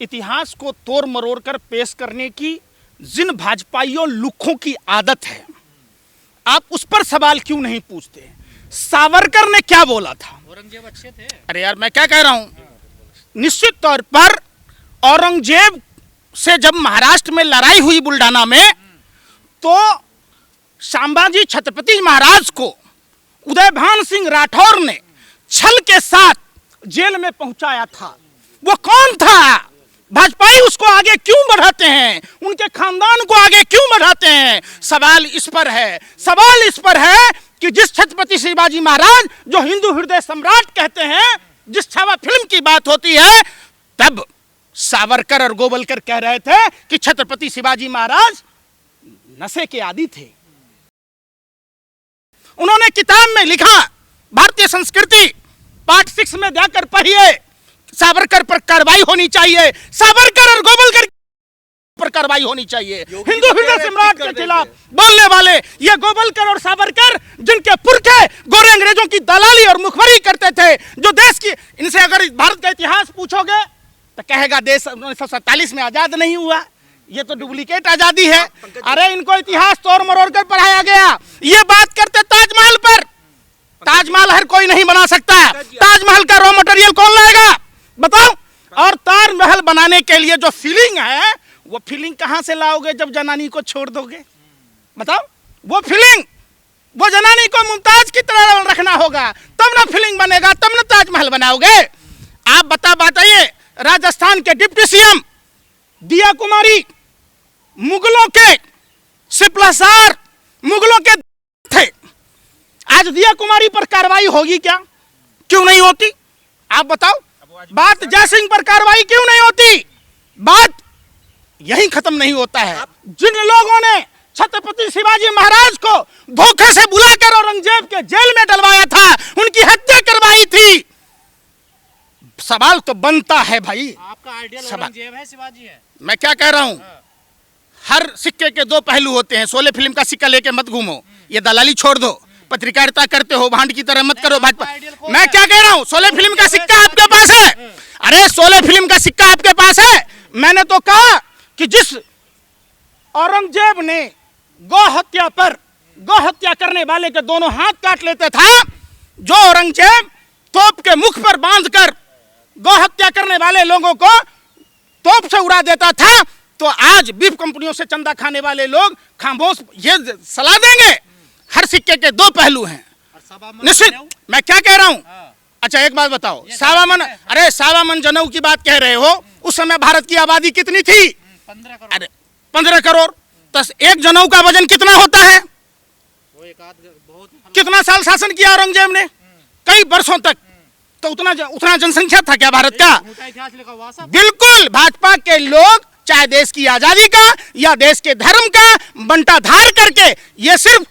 इतिहास को तोड़ मरोड़ कर पेश करने की जिन भाजपाइयों लुक्खों की आदत है, आप उस पर सवाल क्यों नहीं पूछते? सावरकर ने क्या बोला था? औरंगजेब अच्छे थे। अरे यार, मैं क्या कह रहा हूं, निश्चित तौर पर औरंगजेब से जब महाराष्ट्र में लड़ाई हुई बुल्डाना में, तो संभाजी छत्रपति महाराज को उदयभान सिंह राठौर ने छल के साथ जेल में पहुंचाया था। वो कौन था? भाजपाई उसको आगे क्यों बढ़ाते हैं? उनके खानदान को आगे क्यों बढ़ाते हैं? सवाल इस पर है, सवाल इस पर है कि जिस छत्रपति शिवाजी महाराज जो हिंदू हृदय सम्राट कहते हैं, जिस छावा फिल्म की बात होती है, तब सावरकर और गोवलकर कह रहे थे कि छत्रपति शिवाजी महाराज नशे के आदी थे। उन्होंने किताब में लिखा, भारतीय संस्कृति पार्ट 6 में जाकर पढ़िए, सावरकर पर कार्रवाई होनी चाहिए, सावरकर और गोवलकर पर कार्रवाई होनी चाहिए। हिंदू हृदय सम्राट के खिलाफ बोलने वाले ये गोवलकर और सावरकर, जिनके पुरखे गोरे अंग्रेजों की दलाली और मुखबरी करते थे, जो देश की, इनसे अगर भारत का इतिहास पूछोगे तो कहेगा देश 1947 में आजाद नहीं हुआ, ये तो डुप्लीकेट आजादी है। अरे इनको इतिहास तोड़ मरोड़ कर पढ़ाया गया। ये बात करते ताजमहल पर, ताजमहल हर कोई नहीं बना सकता। ताजमहल का रॉ मटेरियल कौन लाएगा बताओ? और ताजमहल बनाने के लिए जो फीलिंग है, वो फीलिंग कहां से लाओगे जब जनानी को छोड़ दोगे? बताओ, वो फीलिंग, वो जनानी को मुमताज की तरह रखना होगा, तब ना फीलिंग बनेगा, तब ना ताजमहल बनाओगे। आप बताइए, राजस्थान के डिप्टी सीएम दिया कुमारी मुगलों के सिपहसार, मुगलों के थे। आज दिया कुमारी पर कार्रवाई होगी क्या? क्यों नहीं होती? आप बताओ। बात जयसिंह पर कार्रवाई क्यों नहीं होती? बात यहीं खत्म नहीं होता है। जिन लोगों ने छत्रपति शिवाजी महाराज को धोखे से बुलाकर औरंगजेब के जेल में डलवाया था, उनकी हत्या करवाई थी, सवाल तो बनता है भाई। आपका आइडियल औरंगजेब है, शिवाजी है? मैं क्या कह रहा हूं, हर सिक्के के दो पहलू होते हैं। शोले फिल्म का सिक्का लेके मत घूमो, ये दलाली छोड़ दो, पत्रकारिता करते हो, भांड की तरह मत करो भाजपा। मैं क्या कह रहा हूं, शोले फिल्म का सिक्का आपके पास है? अरे शोले फिल्म का सिक्का आपके पास है? मैंने तो कहा कि जिस औरंगजेब ने गौ हत्या पर, गौ हत्या करने वाले के दोनों हाथ काट लेते था, जो औरंगजेब तोप के मुख पर बांधकर गौ हत्या करने वाले लोगों को तोप से उड़ा देता था, तो आज बीफ कंपनियों से चंदा खाने वाले लोग खामोश ये सलाह देंगे। हर सिक्के के दो पहलू हैं। निश्चित, मैं क्या कह रहा हूं, अच्छा एक बात बताओ, सावा मन जनेऊ की बात कह रहे हो, उस समय भारत की आबादी कितनी थी? 15 करोड़। अरे 15 करोड़, तो एक जनेऊ का वजन कितना होता है? वो एक आध बहुत। कितना साल शासन किया औरंगजेब ने? कई वर्षों तक। तो उतना जनसंख्या था क्या भारत का? इतिहास लिखा हुआ सब। बिल्कुल। भाजपा के लोग चाहे देश की आजादी का या देश के धर्म का बंटाधार करके, ये सिर्फ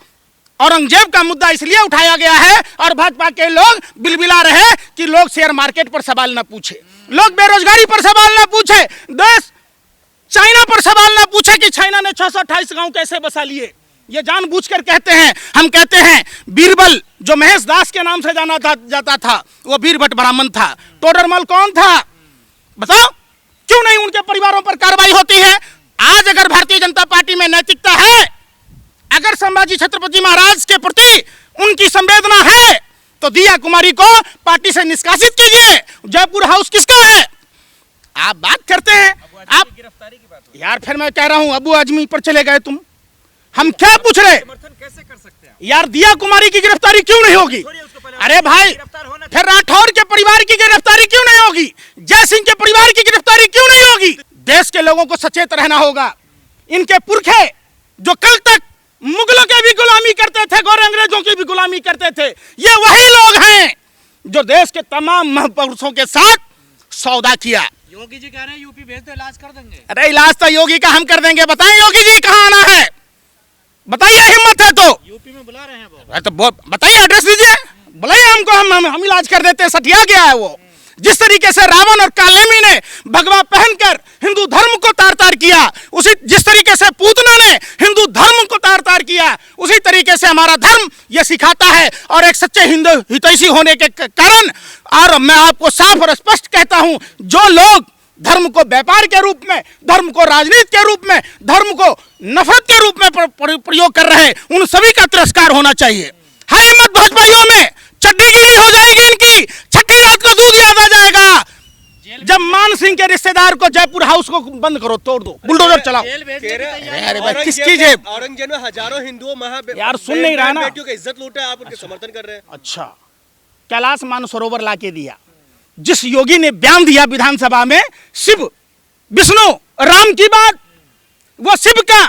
औरंगजेब का मुद्दा इसलिए उठाया गया है, और भाजपा के लोग बिलबिला रहे कि लोग शेयर मार्केट पर सवाल ना पूछे, लोग बेरोजगारी पर सवाल ना पूछे, देश चाइना पर सवाल ना पूछे कि चाइना ने 628 गांव कैसे बसा लिए। ये जानबूझकर कहते हैं। हम कहते हैं बीरबल, जो महेश दास के नाम से जाना जाता था, वो बीरभट ब्राह्मण था। टोडरमल कौन था बताओ? क्यों नहीं उनके परिवारों पर कार्रवाई होती है? आज अगर भारतीय जनता पार्टी में नैतिकता है, अगर संभाजी छत्रपति महाराज के प्रति उनकी संवेदना है, तो दिया कुमारी को पार्टी से निष्कासित कीजिए। जयपुर हाउस किसका है? आप बात करते हैं आप गिरफ्तारी की बात। यार, फिर मैं कह रहा हूं, अबू आजमी पर चले गए तुम, हम क्या पूछ रहे? समर्थन कैसे कर सकते हैं यार, दिया कुमारी की गिरफ्तारी क्यों नहीं होगी? अरे भाई, फिर राठौर के परिवार की गिरफ्तारी क्यों नहीं होगी? जयसिंह के परिवार की गिरफ्तारी क्यों नहीं होगी? देश के लोगों को सचेत रहना होगा। इनके पुरखे जो कल तक मुगलों की भी गुलामी करते थे, गोरे अंग्रेजों की भी गुलामी करते थे, ये वही लोग हैं जो देश के तमाम महापुरुषों के साथ सौदा किया। योगी जी कह रहे हैं यूपी भेज दो, इलाज कर देंगे। अरे इलाज तो योगी का हम कर देंगे। बताएं योगी जी कहाँ आना है, बताइए, हिम्मत है तो। यूपी में बुला रहे हैं वो। तो बताइए, एड्रेस दीजिए, बुलाइए हमको, हम इलाज कर देते हैं। सठिया गया है वो। जिस तरीके से रावण और कालेमी ने भगवा पहनकर हिंदू धर्म को तार-तार किया, उसी जिस तरीके से पूतना ने हिंदू धर्म को तार-तार किया, उसी तरीके से हमारा धर्म यह सिखाता है। और एक सच्चे हिंदू हितैषी होने के कारण, और मैं आपको साफ और स्पष्ट कहता हूं, जो लोग धर्म को व्यापार के रूप में, धर्म को राजनीति के रूप में, धर्म को नफरत के रूप में प्रयोग कर रहे हैं, उन सभी का तिरस्कार होना चाहिए। है हिम्मत भाजपाइयों में, चड्डी गिली हो जाएगी इनकी, छठी रात को दूध याद आ जाएगा। जब मान सिंह के रिश्तेदार को जयपुर हाउस को बंद करो, तोड़ दो, बुलडोजर चलाओ। अरे भाई किसकी जेब? औरंगजेब में हजारों हिंदुओं यार सुन नहीं रहा ना, बेटियों की इज्जत लूटा है, आप उनके समर्थन कर रहे हैं। अच्छा, कैलाश मानसरोवर लाके दिया, जिस योगी ने बयान दिया विधानसभा में शिव विष्णु राम की बात, वो शिव का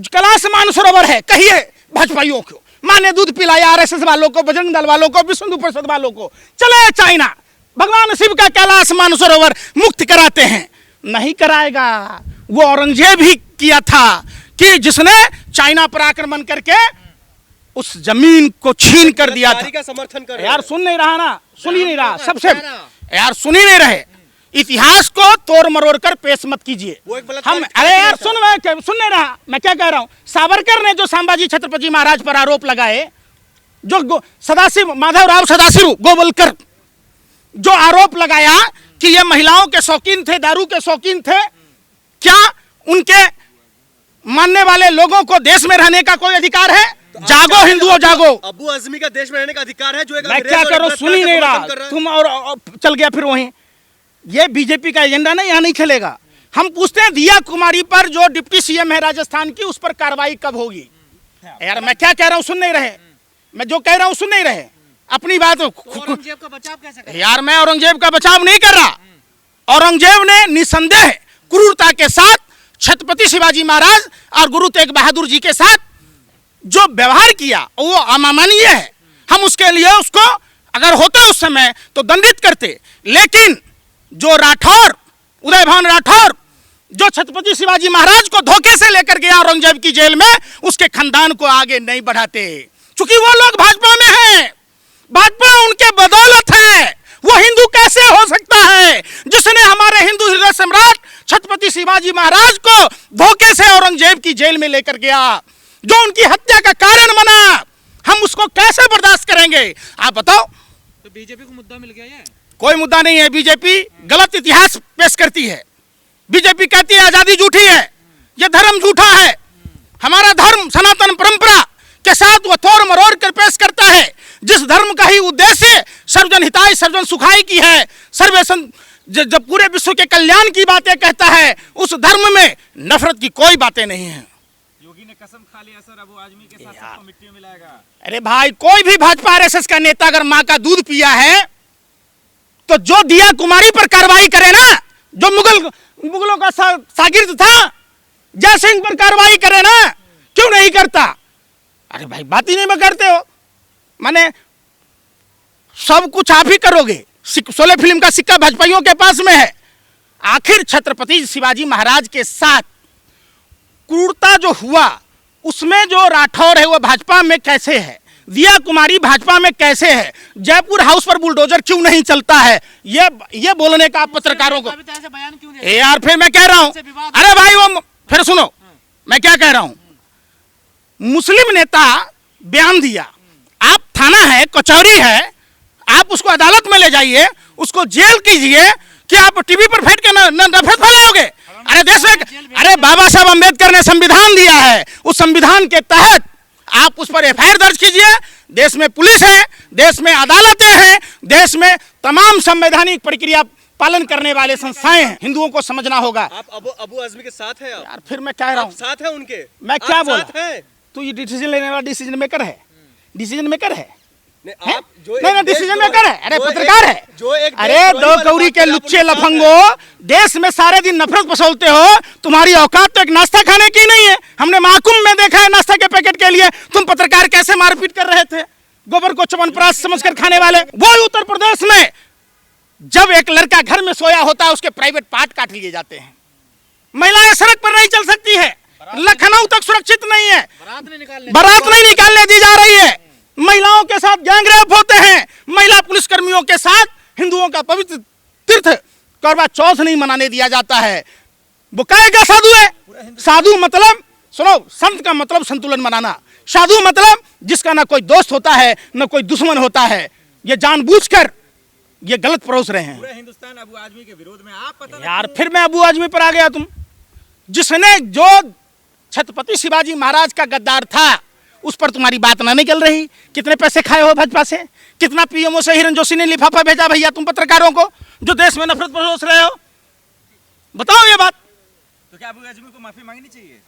कैलाश मानसरोवर है। कहिए भाजपाइयों को, मां ने दूध पिलाया आरएसएस वालों को, बजरंग दल वालों को, विष्णु परिषद वालों को, चले चाइना, भगवान शिव का कैलाश मानसरोवर मुक्त कराते हैं। नहीं कराएगा, वो औरंगजेब ही किया था कि जिसने चाइना पर आक्रमण करके उस जमीन को छीन कर दिया था। का समर्थन कर यार सुन नहीं रहा ना, सुन ही नहीं रहा, सबसे यार सुन ही नहीं रहे। इतिहास को तोड़ मरोड़ कर पेश मत कीजिए। हम अरे यार सुन नहीं रहा, मैं क्या कह रहा हूं। सावरकर ने जो संभाजी छत्रपति महाराज पर आरोप लगाए, जो सदाशिव माधवराव सदाशिव गोवलकर जो आरोप लगाया कि ये महिलाओं के शौकीन थे, दारू के शौकीन थे, क्या उनके मानने वाले लोगों को देश में रहने का कोई अधिकार है? जागो हिंदुओं जागो। अबू आजमी का देश में रहने का अधिकार है, जो एक मैं क्या करूं, सुन ही नहीं रहा तुम, और चल गया फिर वहीं। ये बीजेपी का एजेंडा नहीं, यहाँ नहीं चलेगा। हम पूछते हैं दिया कुमारी पर जो डिप्टी सीएम है राजस्थान की, उस पर कार्रवाई कब होगी? यार मैं क्या कह रहा हूँ, सुन नहीं रहे। मैं जो कह रहा हूँ सुन नहीं रहे। अपनी बात औरंगजेब का बचाव कैसे करें? यार मैं औरंगजेब का बचाव नहीं कर रहा। औरंगजेब ने निसंदेह क्रूरता के साथ छत्रपति शिवाजी महाराज और गुरु तेग बहादुर जी के साथ जो व्यवहार किया वो अमानवीय है। हम उसके लिए उसको अगर होते उस समय तो दंडित करते, लेकिन जो राठौर, उदयभान राठौर, जो छत्रपति शिवाजी महाराज को धोखे से लेकर गया औरंगजेब की जेल में, उसके खानदान को आगे नहीं बढ़ाते, क्योंकि वो लोग भाजपा में हैं। भाजपा उनके बदौलत है। वो हिंदू कैसे हो सकता है जिसने हमारे हिंदू हृदय सम्राट छत्रपति शिवाजी महाराज को धोखे से औरंगजेब की जेल में लेकर गया, जो उनकी हत्या का कारण बना? हम उसको कैसे बर्दाश्त करेंगे? आप बताओ। तो बीजेपी को मुद्दा मिल गया ये? कोई मुद्दा नहीं है। बीजेपी गलत इतिहास पेश करती है। बीजेपी कहती है आजादी झूठी है, यह धर्म झूठा है। हमारा धर्म सनातन परंपरा के साथ वो तोड़ मरोड़ कर पेश करता है, जिस धर्म का ही उद्देश्य सर्वजन हिताय सर्वजन सुखाय की है, जब पूरे विश्व के कल्याण की बातें कहता है, उस धर्म में नफरत की कोई बातें नहीं है। योगी ने कसम खा लिया सर, अबू आजमी के साथ सबको मिट्टी में मिलाएगा। अरे भाई, कोई भी भाजपा आरएसएस का नेता अगर मां का दूध पिया है तो जो दिया कुमारी पर कार्रवाई करे ना, जो मुगलों का शागिर्द था, जय सिंह पर कार्रवाई करे ना, क्यों नहीं करता? अरे भाई बात ही नहीं करते हो, माने सब कुछ आप ही करोगे। 16 फिल्म का सिक्का भाजपाइयों के पास में है। आखिर छत्रपति शिवाजी महाराज के साथ क्रूरता जो हुआ, उसमें जो राठौर है वो भाजपा में कैसे है, दिया कुमारी भाजपा में कैसे है, जयपुर हाउस पर बुलडोजर क्यों नहीं चलता है, ये बोलने का पत्रकारों को बयान क्यों दे? यार फिर मैं कह रहा हूं, अरे भाई वो फिर सुनो, मैं क्या कह रहा हूं। मुस्लिम नेता बयान दिया, आप थाना है, कचहरी है, आप उसको अदालत में ले जाइए, उसको जेल कीजिए कि आप टीवी पर बैठ के नफरत फैलाओगे? अरे देश में, अरे बाबा साहब अम्बेडकर ने संविधान दिया है, उस संविधान के तहत आप उस पर एफआईआर दर्ज कीजिए। देश में पुलिस है, देश में अदालतें हैं, देश में तमाम संवैधानिक प्रक्रिया पालन करने वाले संस्थाएं हैं। हिंदुओं को समझना होगा। आप अबू आजमी के साथ हैं? यार फिर मैं कह रहा हूँ, साथ है उनके। मैं क्या बोला? तू ये डिसीजन लेने वाला डिसीजन मेकर है, डिसीजन मेकर है, नहीं डिसीजन मेकर है। अरे पत्रकार है, अरे दो कौड़ी के लुच्चे लफंगो, देश में सारे दिन नफरत फसौलते हो। तुम्हारी औकात तो एक नाश्ता खाने की नहीं है। हमने महाकुंभ में देखा है नाश्ता के पैकेट के लिए तुम पत्रकार कैसे मारपीट कर रहे थे, गोबर को च्यवनप्राश समझकर खाने वाले। वो उत्तर प्रदेश में जब एक लड़का घर में सोया होता है, उसके प्राइवेट पार्ट काट लिए जाते हैं। महिलाएं सड़क पर नहीं चल सकती है, लखनऊ तक सुरक्षित नहीं है, बारात नहीं निकालने दी जा रही है, महिलाओं के साथ गैंगरेप होते हैं, महिला पुलिसकर्मियों के साथ हिंदुओं का पवित्र तीर्थ करवा चौथ नहीं मनाने दिया जाता है। वो कहेगा साधु है। साधु मतलब सुनो, संत का मतलब संतुलन बनाना। साधु मतलब जिसका ना कोई दोस्त होता है ना कोई दुश्मन होता है। ये जानबूझकर ये गलत परोस रहे हैं पूरा हिंदुस्तान अबू आजमी के विरोध में, आप पता यार। फिर मैं अबू आजमी पर आ गया तुम, जिसने जो छत्रपति शिवाजी महाराज का गद्दार था उस पर तुम्हारी बात ना निकल रही। कितने पैसे खाए हो भाजपा से, कितना पीएमओ से हिरन जोशी ने लिफाफा भेजा भैया तुम पत्रकारों को जो देश में नफरत परोस रहे हो, बताओ ये बात। तो क्या अबू आजमी को माफी मांगनी चाहिए?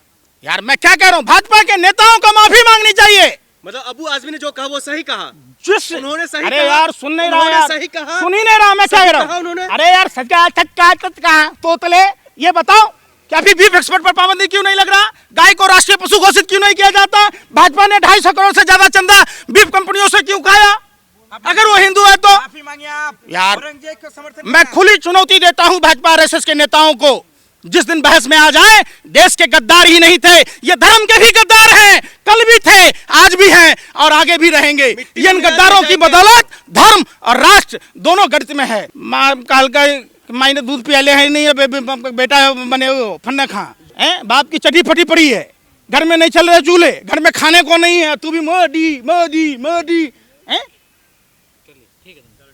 यार मैं क्या कह रहा हूँ, भाजपा के नेताओं को माफी मांगनी चाहिए। मतलब अबू आजमी ने जो कहा वो सही कहा, जिस उन्होंने सही अरे कहा। यार सुन नहीं रहा उन्होंने यार, सही कहा। सुन ही नहीं रहा मैं क्या सही कह रहा कहा हूँ। उन्होंने। अरे यार सच्चा चक्का कहा तोतले, ये बताओ कि अभी बीफ एक्सपोर्ट पर पाबंदी क्यों नहीं लग रहा? गाय को राष्ट्रीय पशु घोषित क्यों नहीं किया जाता? भाजपा ने 250 करोड़ से ज्यादा चंदा बीफ कंपनियों से क्यों खाया? अगर वो हिंदू है तो माफी मांगिए आप। यार, औरंगजेब को समर्थन मैं खुली चुनौती देता हूं भाजपा आरएसएस के नेताओं को, जिस दिन बहस में आ जाए, देश के गद्दार ही नहीं थे, ये धर्म के भी गद्दार हैं, कल भी थे, आज भी हैं और आगे भी रहेंगे। ये इन गद्दारों की बदौलत धर्म और राष्ट्र दोनों गर्त में है। माँ काल का मायने दूध पियाले है नहीं है, बेटा बने हो फन्ना खा है, बाप की चटी फटी पड़ी है, घर में नहीं चल रहे चूल्हे, घर में खाने को नहीं है, तू भी मोदी मोदी मोदी है।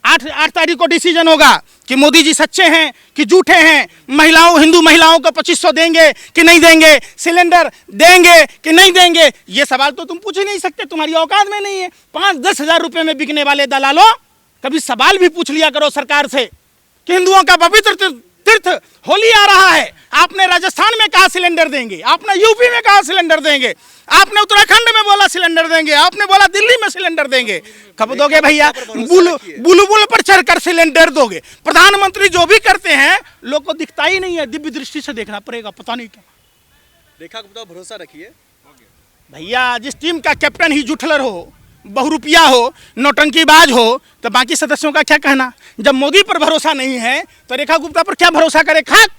8 तारीख को डिसीजन होगा कि मोदी जी सच्चे हैं कि झूठे हैं, हिंदू महिलाओं को 2500 देंगे कि नहीं देंगे, सिलेंडर देंगे कि नहीं देंगे। ये सवाल तो तुम पूछ ही नहीं सकते, तुम्हारी औकात में नहीं है। 5-10 हजार रुपए में बिकने वाले दलालों, कभी सवाल भी पूछ लिया करो सरकार से कि हिंदुओं का पवित्र तीर्थ होली आ रहा है, आपने राजस्थान में कहा सिलेंडर देंगे, आपने यूपी में कहा सिलेंडर देंगे, आपने उत्तराखंड में बोला सिलेंडर देंगे, आपने बोला दिल्ली में सिलेंडर देंगे, कब दोगे भैया? बुलबुल पर चढ़कर सिलेंडर दोगे। प्रधानमंत्री जो भी करते हैं लोग को दिखता ही नहीं है, दिव्य दृष्टि से देखना पड़ेगा, पता नहीं क्या। रेखा गुप्ता भरोसा रखिए भैया, जिस टीम का कैप्टन ही जुठलर हो, बहुरुपिया हो, नौटंकीबाज हो, तो बाकी सदस्यों का क्या कहना? जब मोदी पर भरोसा नहीं है तो रेखा गुप्ता पर क्या भरोसा करे? खाक